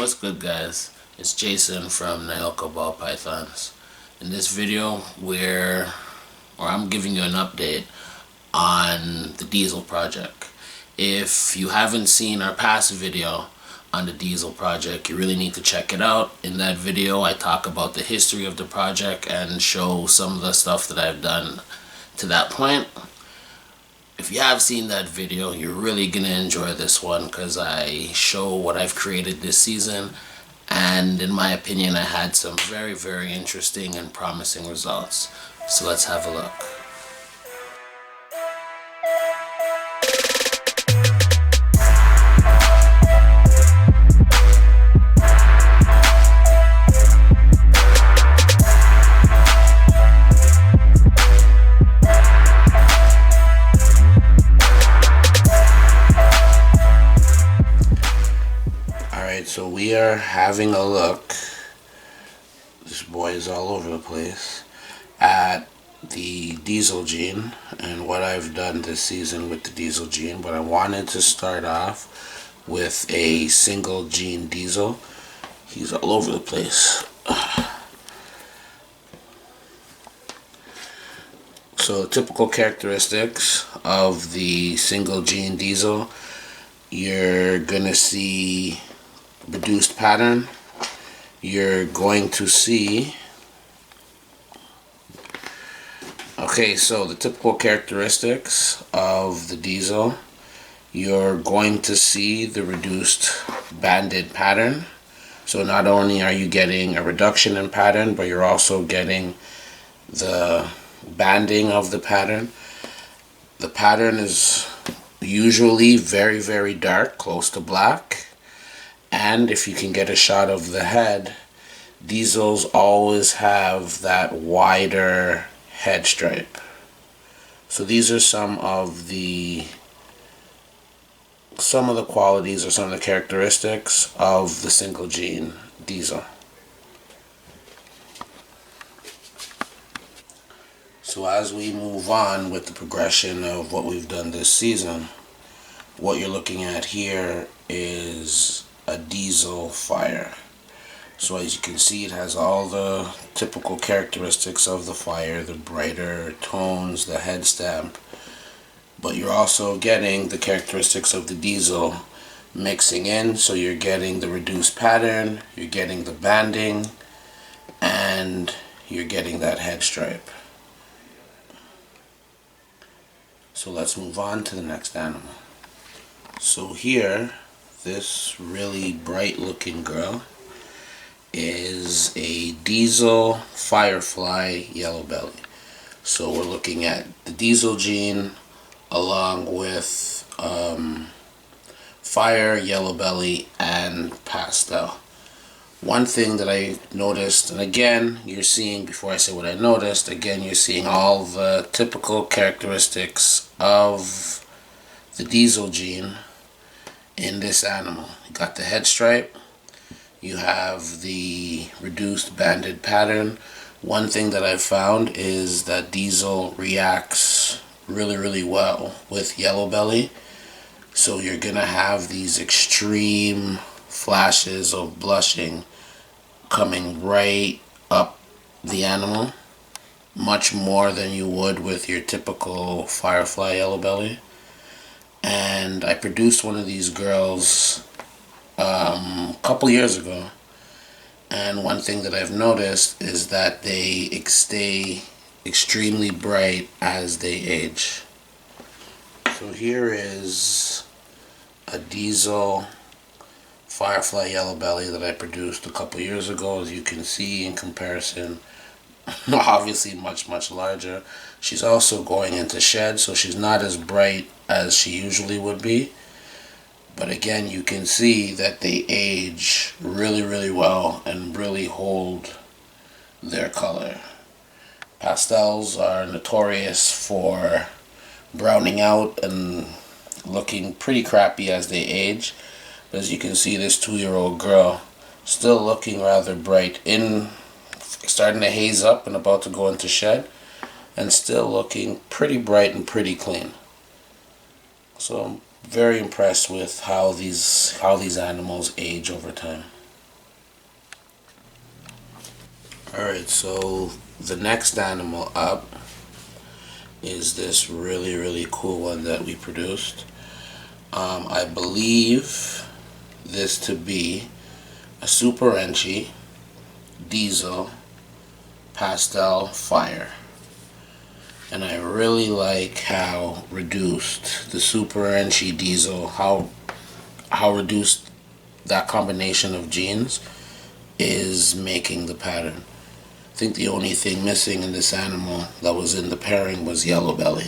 What's good, guys? It's Jason from Nyoka Ball Pythons. In this video, I'm giving you an update on the Diesel project. If you haven't seen our past video on the Diesel project, you really need to check it out. In that video, I talk about the history of the project and show some of the stuff that I've done to that point. If you have seen that video, you're really going to enjoy this one because I show what I've created this season, and in my opinion I had some very, very interesting and promising results. So let's have a look. So we are having a look, this boy is all over the place, at the Diesel gene and what I've done this season with the Diesel gene. But I wanted to start off with a single gene Diesel. He's all over the place. So the typical characteristics of the single gene Diesel, you're gonna see reduced pattern. You're going to see, so the typical characteristics of the Diesel, you're going to see the reduced banded pattern. So not only are you getting a reduction in pattern, but you're also getting the banding of the pattern. The pattern is usually very, very dark, close to black. And if you can get a shot of the head, Diesels always have that wider head stripe. So these are some of the qualities or some of the characteristics of the single gene Diesel. So as we move on with the progression of what we've done this season, what you're looking at here is a Diesel Fire. So as you can see, it has all the typical characteristics of the Fire, the brighter tones, the head stamp, but you're also getting the characteristics of the Diesel mixing in. So you're getting the reduced pattern, you're getting the banding, and you're getting that head stripe. So let's move on to the next animal. So here, this really bright looking girl is a Diesel Firefly yellow belly. So we're looking at the Diesel gene along with fire, yellow belly, and pastel. One thing that I noticed, and again you're seeing, before I say what I noticed, again you're seeing all the typical characteristics of the Diesel gene in this animal. You got the head stripe, you have the reduced banded pattern. One thing that I've found is that Diesel reacts really, really well with yellow belly. So you're gonna have these extreme flashes of blushing coming right up the animal, much more than you would with your typical Firefly yellow belly. And I produced one of these girls a couple years ago, and one thing that I've noticed is that they stay extremely bright as they age. So here is a Diesel Firefly yellow belly that I produced a couple years ago. As you can see, in comparison, obviously much, much larger. She's also going into shed, so she's not as bright as she usually would be. But again, you can see that they age really, really well and really hold their color. Pastels are notorious for browning out and looking pretty crappy as they age. But as you can see, this 2-year-old girl still looking rather bright, starting to haze up and about to go into shed, and still looking pretty bright and pretty clean. So I'm very impressed with how these animals age over time. Alright, so the next animal up is this really cool one that we produced. I believe this to be a Super Enchi Diesel Pastel Fire. And I really like how reduced the Super Enchi Diesel, how reduced that combination of genes is making the pattern. I think the only thing missing in this animal that was in the pairing was Yellow Belly.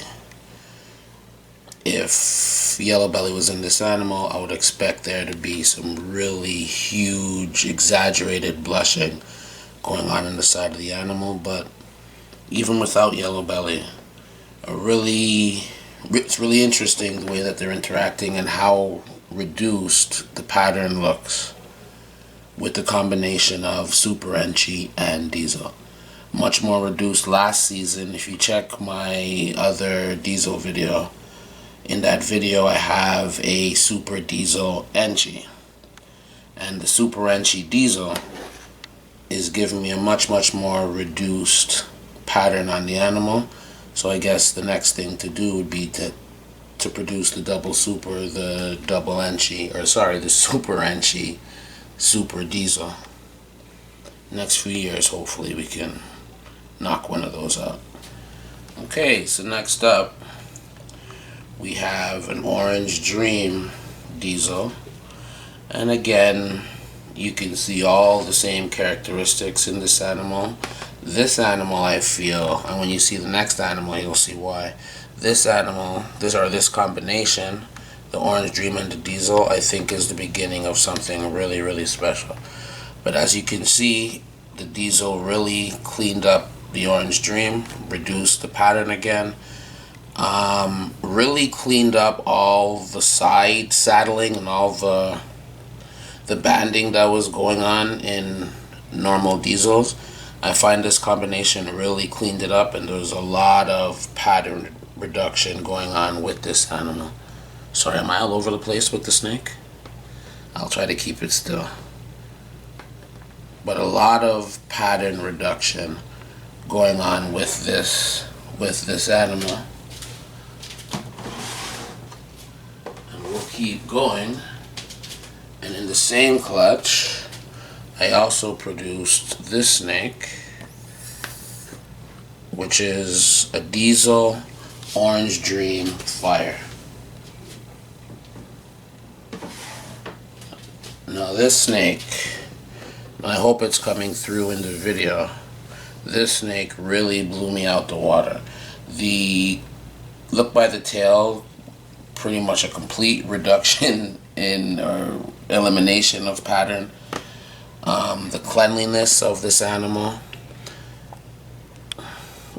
If Yellow Belly was in this animal, I would expect there to be some really huge, exaggerated blushing going on the side of the animal, but even without Yellow Belly, it's really interesting the way that they're interacting and how reduced the pattern looks with the combination of Super Enchi and Diesel. Much more reduced last season. If you check my other Diesel video, in that video I have a Super Diesel Enchi, and the Super Enchi Diesel is giving me a much more reduced pattern on the animal. So I guess the next thing to do would be to produce the double super, the double Enchi, or sorry, the Super Enchi Super Diesel. Next few years, hopefully we can knock one of those out. Okay, so next up we have an Orange Dream Diesel, and again you can see all the same characteristics in this animal. This animal, I feel, and when you see the next animal you'll see why, this combination, the Orange Dream and the Diesel, I think is the beginning of something really special. But as you can see, the Diesel really cleaned up the Orange Dream, reduced the pattern again, really cleaned up all the side saddling and all the banding that was going on in normal Diesels. I find this combination really cleaned it up, and there's a lot of pattern reduction going on with this animal. Sorry, am I all over the place with the snake? I'll try to keep it still. But a lot of pattern reduction going on with this animal. And we'll keep going. And in the same clutch, I also produced this snake, which is a Diesel Orange Dream Fire. Now this snake, I hope it's coming through in the video, this snake really blew me out the water. The look by the tail, pretty much a complete reduction in or elimination of pattern. The cleanliness of this animal,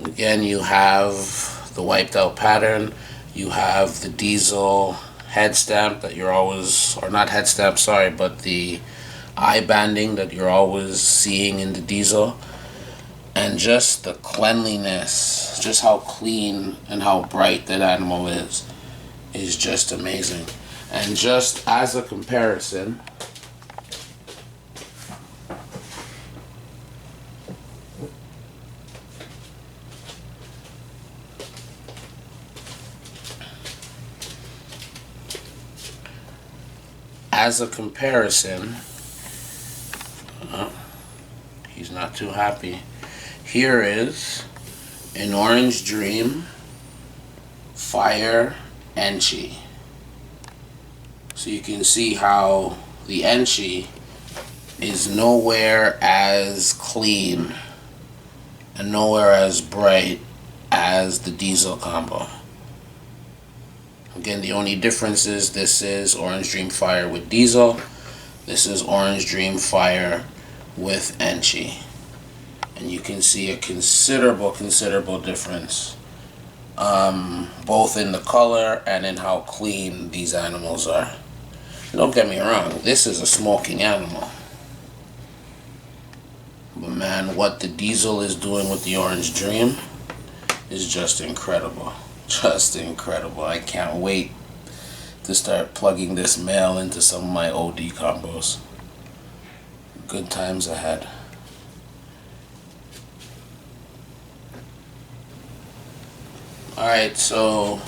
again you have the wiped out pattern, you have the Diesel head stamp that you're always, or not head stamp, sorry, but the eye banding that you're always seeing in the Diesel, and just the cleanliness, just how clean and how bright that animal is just amazing. And just as a comparison, he's not too happy. Here is an Orange Dream Fire Enchi. So you can see how the Enchi is nowhere as clean and nowhere as bright as the Diesel combo. Again, the only difference is this is Orange Dream Fire with Diesel. This is Orange Dream Fire with Enchi. And you can see a considerable difference, both in the color and in how clean these animals are. Don't get me wrong, this is a smoking animal. But man, what the Diesel is doing with the Orange Dream is just incredible. Just incredible. I can't wait to start plugging this male into some of my OD combos. Good times ahead. Alright, so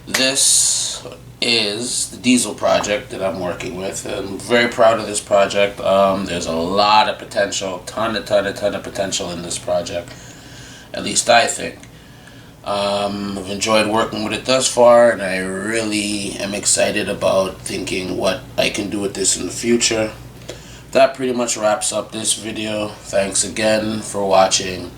this is the Diesel project that I'm working with. I'm very proud of this project. There's a lot of potential, ton of potential in this project. At least I think. I've enjoyed working with it thus far, and I really am excited about thinking what I can do with this in the future. That pretty much wraps up this video. Thanks again for watching.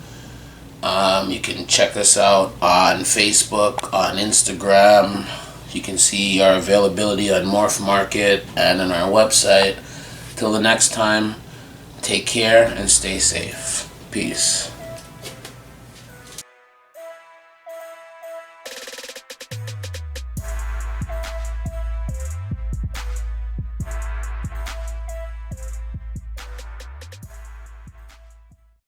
You can check us out on Facebook, on Instagram. You can see our availability on Morph Market and on our website. Till the next time, take care and stay safe. Peace.